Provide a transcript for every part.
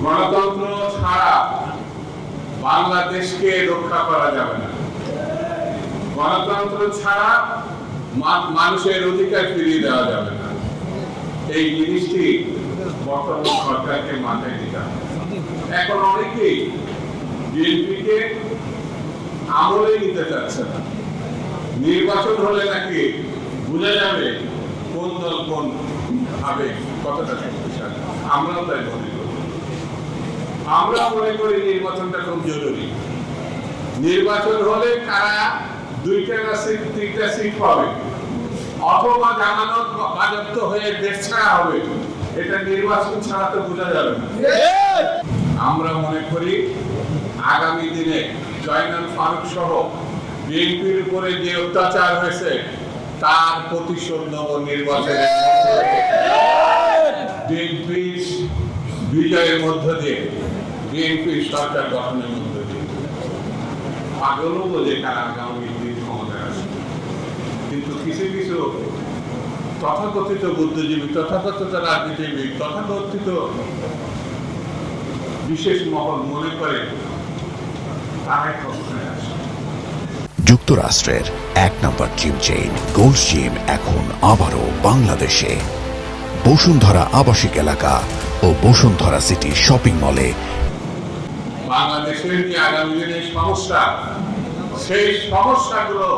গণতন্ত্র ছাড়া বাংলাদেশকে রক্ষা করা যাবে না। গণতন্ত্র ছাড়া মানুষের অধিকার ফিরিয়ে দেওয়া যাবে না। এই জিনিসটি বর্তমান সরকারকে মাথায় দিতে হবে। এখন অনেকেই বিএনপিকে আমলে নিতে চাচ্ছে না। নির্বাচন হলে নাকি বুঝে যাবে কোন দল কোন ভাবে কতটা শক্তিশালী। আমরাও তাই মনে করি। আমরা মনে করি নির্বাচনটা খুব জরুরি। নির্বাচন হলে কারা 2টা না 3টা সিট পাবে অথবা জামানত বাজেয়াপ্ত হয়ে দেশ ছাড়া হবে, এটা নির্বাচন ছাড়া তো বোঝা যাবে না। আমরা মনে করি আগামী দিনে জয়নাল ফারুক সহ বিএনপির উপরে যে অত্যাচার হয়েছে তার প্রতিশোধ নেব নির্বাচনের বিএনপির বিজয়ের মধ্য দিয়ে, বিএনপির সরকার গঠনের মধ্য দিয়ে। পাগলও বোঝে কারা আগামী দিন ক্ষমতায় আসে, কিন্তু কিছু কিছু তথাকথিত বুদ্ধিজীবী, তথাকথিত রাজনীতিবিদ, তথাকথিত বিশেষ মহল মনে করে তারাই ক্ষমতায় আসে। যুক্তরাষ্ট্রের 1 নম্বর জিম চেইন গোল্ডস জিম এখন আবারও বাংলাদেশে। বসুন্ধরা আবাসিক এলাকা ও বসুন্ধরা সিটি শপিং মলে। বাংলাদেশের যে আগামী দিনের সমস্যা, সেই সমস্যাগুলো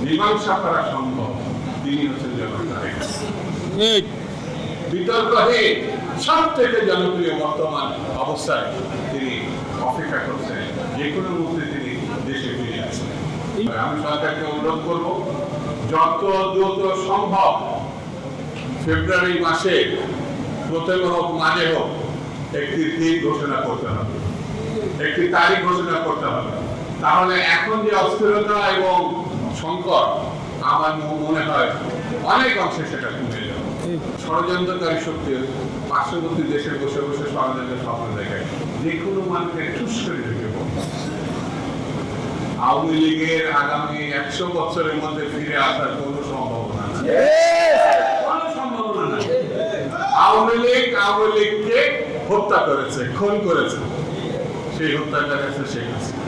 মীমাংসা করা সম্ভব। তিনি হচ্ছেন বিতর্কহীন সব থেকে জনপ্রিয় বর্তমান অবস্থায় তিনি অপেক্ষা করছেন যে কোনো মুহূর্তে তিনি দেশে ফিরে আসেন। আমি সরকারকে অনুরোধ করব যত দ্রুত সম্ভব ফেব্রুয়ারি মাসে প্রথমে হোক মাঝে হোক একটি দিন ঘোষণা করতে হবে, একটি তারিখ ঘোষণা করতে হবে। তাহলে এখন যে অস্থিরতা এবং সংকট আমার মনে হয় অনেক অংশে সেটা কমে যাবে। ষড়যন্ত্রকারী শক্তি পার্শ্ববর্তী দেশে বসে বসে ষড়যন্ত্রের স্বপ্ন দেখায়, যে কোনো মানুষকে ঠুস করে ঢুকে পড়ে। আওয়ামী লীগের আগামী 100 বছরের মধ্যে ফিরে আসার কোনো সম্ভাবনা নেই, কোনো সম্ভাবনা নেই। আওয়ামী লীগকে হত্যা করেছে, খুন করেছে, সেই হত্যাকারী হচ্ছে শেখ হাসিনা।